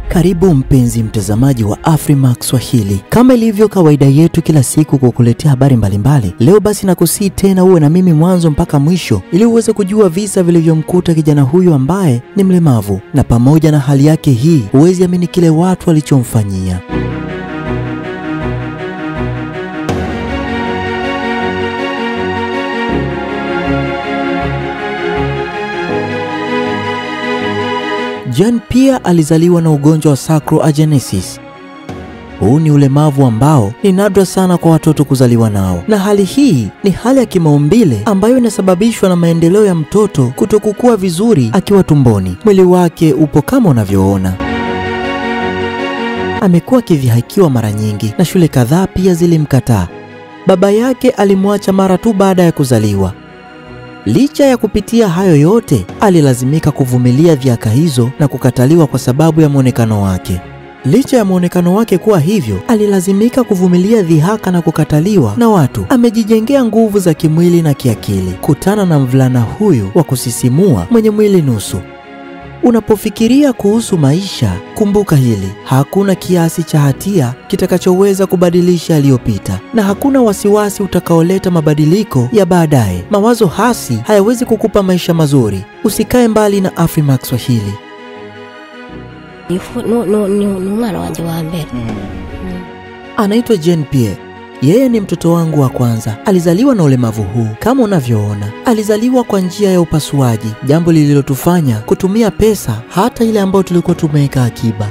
Karibu mpenzi mtazamaji wa Afrimax Swahili. Kama ilivyo kawaida yetu kila siku kukuletea habari mbalimbali, leo basi nakusii tena uwe na mimi mwanzo mpaka mwisho ili uweze kujua visa vilivyomkuta kijana huyu ambaye ni mlemavu, na pamoja na hali yake hii huwezi amini kile watu walichomfanyia. Jean Pierre alizaliwa na ugonjwa wa sacroagenesis. Huu ni ulemavu ambao ni nadra sana kwa watoto kuzaliwa nao, na hali hii ni hali ya kimaumbile ambayo inasababishwa na maendeleo ya mtoto kutokukua vizuri akiwa tumboni. Mwili wake upo kama unavyoona. Amekuwa akidhihakiwa mara nyingi na shule kadhaa pia zilimkataa. Baba yake alimwacha mara tu baada ya kuzaliwa. Licha ya kupitia hayo yote, alilazimika kuvumilia dhihaka hizo na kukataliwa kwa sababu ya muonekano wake. Licha ya muonekano wake kuwa hivyo, alilazimika kuvumilia dhihaka na kukataliwa na watu. Amejijengea nguvu za kimwili na kiakili. Kutana na mvulana huyu wa kusisimua mwenye mwili nusu. Unapofikiria kuhusu maisha, kumbuka hili: hakuna kiasi cha hatia kitakachoweza kubadilisha yaliyopita, na hakuna wasiwasi utakaoleta mabadiliko ya baadaye. Mawazo hasi hayawezi kukupa maisha mazuri. Usikae mbali na Afrimax Swahili. Anaitwa Jean Pierre. Yeye ni mtoto wangu wa kwanza. Alizaliwa na ulemavu huu kama unavyoona. Alizaliwa kwa njia ya upasuaji, jambo lililotufanya kutumia pesa hata ile ambayo tulikuwa tumeweka akiba.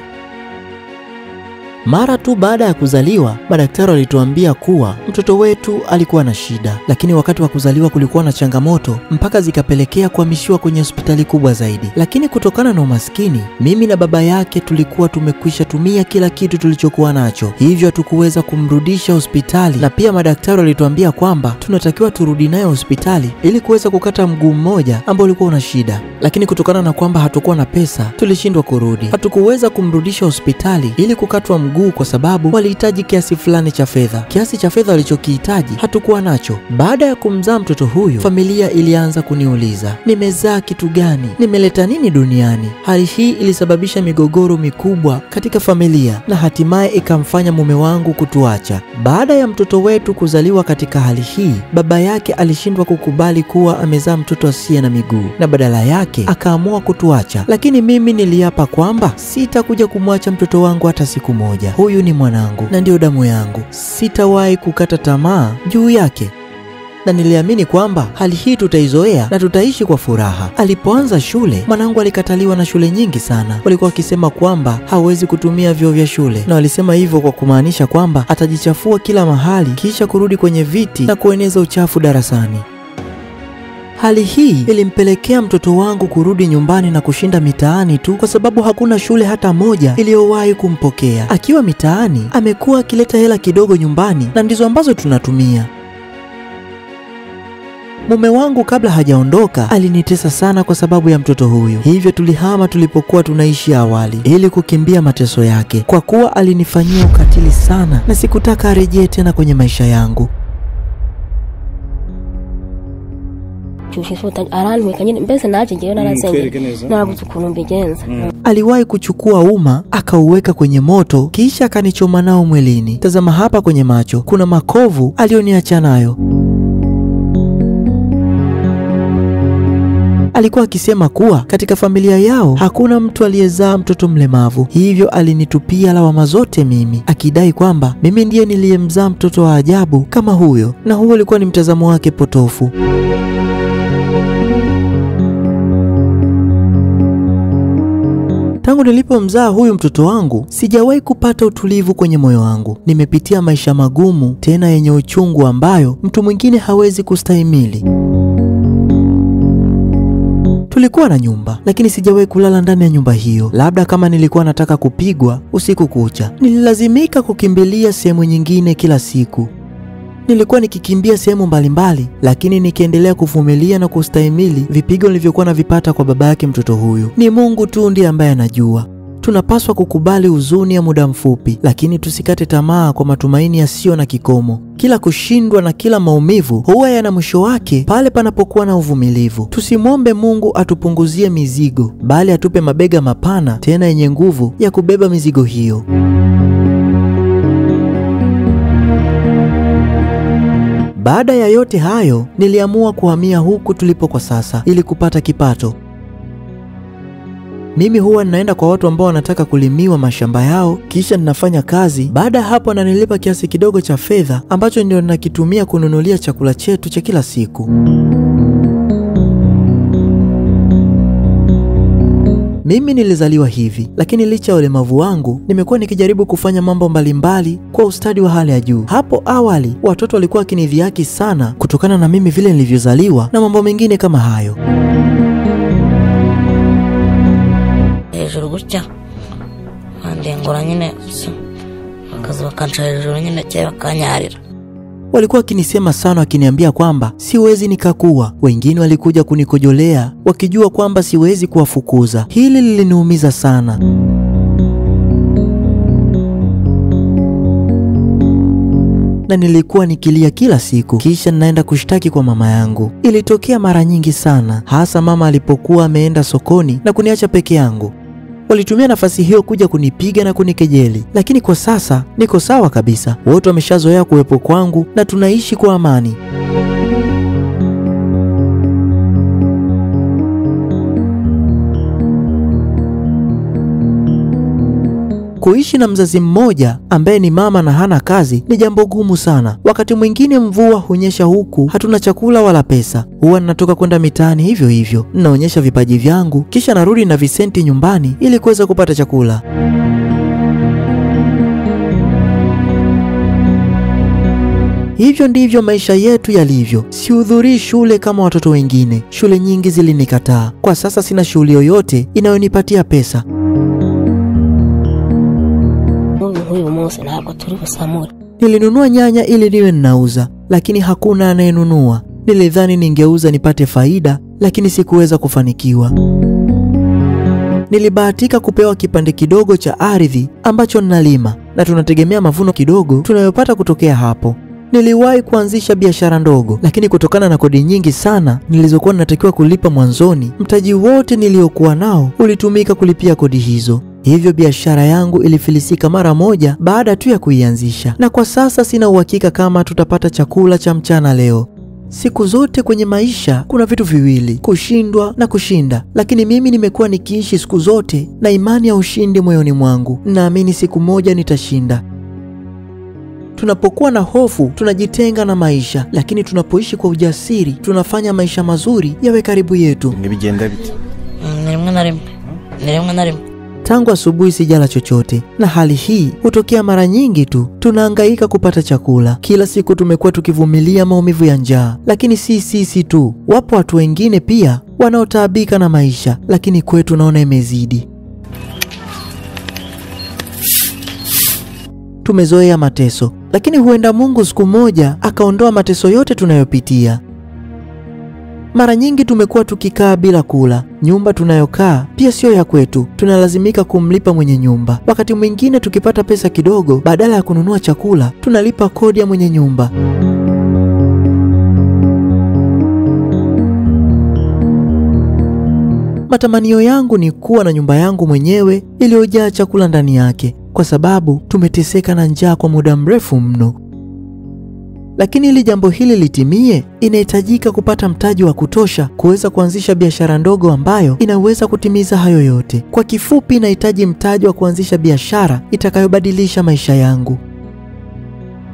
Mara tu baada ya kuzaliwa, madaktari walituambia kuwa mtoto wetu alikuwa na shida, lakini wakati wa kuzaliwa kulikuwa na changamoto mpaka zikapelekea kuhamishiwa kwenye hospitali kubwa zaidi. Lakini kutokana na umaskini, mimi na baba yake tulikuwa tumekwisha tumia kila kitu tulichokuwa nacho, hivyo hatukuweza kumrudisha hospitali, na pia madaktari walituambia kwamba tunatakiwa turudi naye hospitali ili kuweza kukata mguu mmoja ambao ulikuwa una shida. Lakini kutokana na kwamba hatukuwa na pesa, tulishindwa kurudi. Hatukuweza kumrudisha hospitali ili kukatwa mguu kwa sababu walihitaji kiasi fulani cha fedha. Kiasi cha fedha walichokihitaji hatukuwa nacho. Baada ya kumzaa mtoto huyu, familia ilianza kuniuliza, nimezaa kitu gani? Nimeleta nini duniani? Hali hii ilisababisha migogoro mikubwa katika familia na hatimaye ikamfanya mume wangu kutuacha. Baada ya mtoto wetu kuzaliwa katika hali hii, baba yake alishindwa kukubali kuwa amezaa mtoto asiye na miguu, na badala yake akaamua kutuacha. Lakini mimi niliapa kwamba sitakuja kumwacha mtoto wangu hata siku moja. Huyu ni mwanangu na ndio damu yangu. Sitawahi kukata tamaa juu yake, na niliamini kwamba hali hii tutaizoea na tutaishi kwa furaha. Alipoanza shule, mwanangu alikataliwa na shule nyingi sana. Walikuwa wakisema kwamba hawezi kutumia vyoo vya shule, na walisema hivyo kwa kumaanisha kwamba atajichafua kila mahali kisha kurudi kwenye viti na kueneza uchafu darasani. Hali hii ilimpelekea mtoto wangu kurudi nyumbani na kushinda mitaani tu, kwa sababu hakuna shule hata moja iliyowahi kumpokea. Akiwa mitaani, amekuwa akileta hela kidogo nyumbani na ndizo ambazo tunatumia. Mume wangu kabla hajaondoka alinitesa sana kwa sababu ya mtoto huyu, hivyo tulihama tulipokuwa tunaishi awali ili kukimbia mateso yake, kwa kuwa alinifanyia ukatili sana na sikutaka arejee tena kwenye maisha yangu. Aliwahi kuchukua uma akauweka kwenye moto kisha akanichoma nao mwilini. Tazama hapa kwenye macho, kuna makovu alioniacha nayo. Alikuwa akisema kuwa katika familia yao hakuna mtu aliyezaa mtoto mlemavu, hivyo alinitupia lawama zote mimi, akidai kwamba mimi ndiye niliyemzaa mtoto wa ajabu kama huyo, na huo ulikuwa ni mtazamo wake potofu. Tangu nilipomzaa huyu mtoto wangu, sijawahi kupata utulivu kwenye moyo wangu. Nimepitia maisha magumu tena yenye uchungu ambayo mtu mwingine hawezi kustahimili. Tulikuwa na nyumba, lakini sijawahi kulala ndani ya nyumba hiyo. Labda kama nilikuwa nataka kupigwa usiku kucha. Nililazimika kukimbilia sehemu nyingine kila siku. Nilikuwa nikikimbia sehemu mbalimbali, lakini nikiendelea kuvumilia na kustahimili vipigo nilivyokuwa navipata kwa baba yake mtoto huyu. Ni Mungu tu ndiye ambaye anajua. Tunapaswa kukubali huzuni ya muda mfupi, lakini tusikate tamaa kwa matumaini yasiyo na kikomo. Kila kushindwa na kila maumivu huwa yana mwisho wake pale panapokuwa na uvumilivu. Tusimwombe Mungu atupunguzie mizigo, bali atupe mabega mapana tena yenye nguvu ya kubeba mizigo hiyo. Baada ya yote hayo, niliamua kuhamia huku tulipo kwa sasa ili kupata kipato. Mimi huwa ninaenda kwa watu ambao wanataka kulimiwa mashamba yao, kisha ninafanya kazi. Baada ya hapo ananilipa kiasi kidogo cha fedha ambacho ndio ninakitumia kununulia chakula chetu cha kila siku. Mimi nilizaliwa hivi, lakini licha ya ulemavu wangu, nimekuwa nikijaribu kufanya mambo mbalimbali kwa ustadi wa hali ya juu. Hapo awali, watoto walikuwa wakinidhihaki sana kutokana na mimi vile nilivyozaliwa na mambo mengine kama hayo. Hejuru gutya andengora nyine akazi bakanca hejuru nyine cyangwa bakanyarira. Walikuwa wakinisema sana, wakiniambia kwamba siwezi nikakuwa. Wengine walikuja kunikojolea wakijua kwamba siwezi kuwafukuza. Hili liliniumiza sana. Na nilikuwa nikilia kila siku, kisha ninaenda kushtaki kwa mama yangu. Ilitokea mara nyingi sana, hasa mama alipokuwa ameenda sokoni na kuniacha peke yangu. Walitumia nafasi hiyo kuja kunipiga na kunikejeli, lakini kwa sasa niko sawa kabisa. Wote wameshazoea kuwepo kwangu na tunaishi kwa amani. Kuishi na mzazi mmoja ambaye ni mama na hana kazi ni jambo gumu sana. Wakati mwingine mvua hunyesha huku, hatuna chakula wala pesa. Huwa ninatoka kwenda mitaani hivyo hivyo, ninaonyesha vipaji vyangu, kisha narudi na visenti nyumbani ili kuweza kupata chakula. Hivyo ndivyo maisha yetu yalivyo. Sihudhurii shule kama watoto wengine. Shule nyingi zilinikataa. Kwa sasa sina shule yoyote inayonipatia pesa. Nilinunua nyanya ili niwe ninauza, lakini hakuna anayenunua. Nilidhani ningeuza nipate faida, lakini sikuweza kufanikiwa. Nilibahatika kupewa kipande kidogo cha ardhi ambacho ninalima, na tunategemea mavuno kidogo tunayopata kutokea hapo. Niliwahi kuanzisha biashara ndogo, lakini kutokana na kodi nyingi sana nilizokuwa ninatakiwa kulipa mwanzoni, mtaji wote niliokuwa nao ulitumika kulipia kodi hizo. Hivyo biashara yangu ilifilisika mara moja baada tu ya kuianzisha, na kwa sasa sina uhakika kama tutapata chakula cha mchana leo. Siku zote kwenye maisha kuna vitu viwili, kushindwa na kushinda, lakini mimi nimekuwa nikiishi siku zote na imani ya ushindi moyoni mwangu. Naamini siku moja nitashinda. Tunapokuwa na hofu tunajitenga na maisha, lakini tunapoishi kwa ujasiri tunafanya maisha mazuri yawe karibu yetu. Nibigenda bite? Nilimwe na rimwe. Tangu asubuhi sijala chochote, na hali hii hutokea mara nyingi tu. Tunahangaika kupata chakula. Kila siku tumekuwa tukivumilia maumivu ya njaa, lakini si sisi tu. Wapo watu wengine pia wanaotaabika na maisha, lakini kwetu naona imezidi. Tumezoea mateso, lakini huenda Mungu siku moja akaondoa mateso yote tunayopitia. Mara nyingi tumekuwa tukikaa bila kula. Nyumba tunayokaa pia sio ya kwetu, tunalazimika kumlipa mwenye nyumba. Wakati mwingine tukipata pesa kidogo, badala ya kununua chakula, tunalipa kodi ya mwenye nyumba. Matamanio yangu ni kuwa na nyumba yangu mwenyewe iliyojaa chakula ndani yake, kwa sababu tumeteseka na njaa kwa muda mrefu mno. Lakini ili jambo hili litimie, inahitajika kupata mtaji wa kutosha kuweza kuanzisha biashara ndogo ambayo inaweza kutimiza hayo yote. Kwa kifupi, inahitaji mtaji wa kuanzisha biashara itakayobadilisha maisha yangu.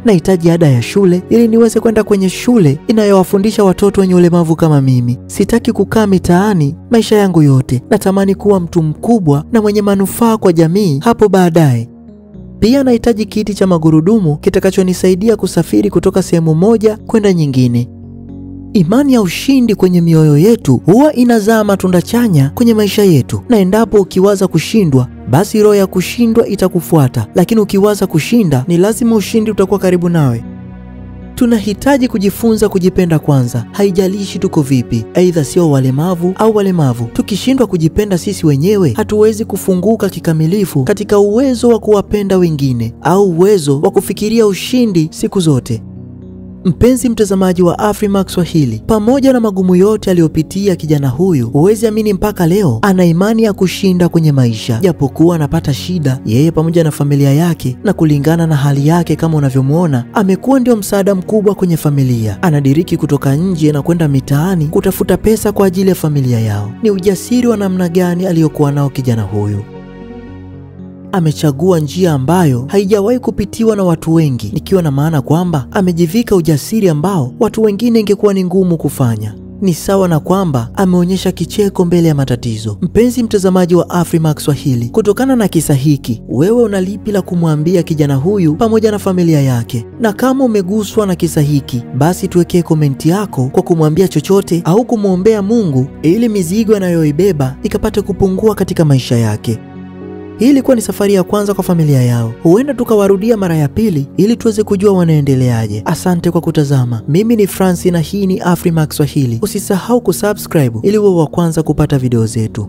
Nahitaji ada ya shule ili niweze kwenda kwenye shule inayowafundisha watoto wenye ulemavu kama mimi. Sitaki kukaa mitaani maisha yangu yote. Natamani kuwa mtu mkubwa na mwenye manufaa kwa jamii hapo baadaye. Pia nahitaji kiti cha magurudumu kitakachonisaidia kusafiri kutoka sehemu moja kwenda nyingine. Imani ya ushindi kwenye mioyo yetu huwa inazaa matunda chanya kwenye maisha yetu. Na endapo ukiwaza kushindwa, basi roho ya kushindwa itakufuata. Lakini ukiwaza kushinda, ni lazima ushindi utakuwa karibu nawe. Tunahitaji kujifunza kujipenda kwanza, haijalishi tuko vipi, aidha sio walemavu au walemavu. Tukishindwa kujipenda sisi wenyewe, hatuwezi kufunguka kikamilifu katika uwezo wa kuwapenda wengine au uwezo wa kufikiria ushindi siku zote. Mpenzi mtazamaji wa Afrimax Swahili, pamoja na magumu yote aliyopitia kijana huyu, huwezi amini mpaka leo ana imani ya kushinda kwenye maisha. Japokuwa anapata shida yeye pamoja na familia yake, na kulingana na hali yake kama unavyomuona, amekuwa ndio msaada mkubwa kwenye familia. Anadiriki kutoka nje na kwenda mitaani kutafuta pesa kwa ajili ya familia yao. Ni ujasiri wa namna gani aliyokuwa nao kijana huyu? Amechagua njia ambayo haijawahi kupitiwa na watu wengi, nikiwa na maana kwamba amejivika ujasiri ambao watu wengine ingekuwa ni ngumu kufanya. Ni sawa na kwamba ameonyesha kicheko mbele ya matatizo. Mpenzi mtazamaji wa Afrimax Swahili, kutokana na kisa hiki, wewe una lipi la kumwambia kijana huyu pamoja na familia yake? Na kama umeguswa na kisa hiki, basi tuwekee komenti yako kwa kumwambia chochote au kumwombea Mungu ili mizigo anayoibeba ikapate kupungua katika maisha yake. Hii ilikuwa ni safari ya kwanza kwa familia yao. Huenda tukawarudia mara ya pili ili tuweze kujua wanaendeleaje. Asante kwa kutazama. Mimi ni Francis na hii ni Afrimax Swahili. Usisahau kusubscribe ili uwe wa kwanza kupata video zetu.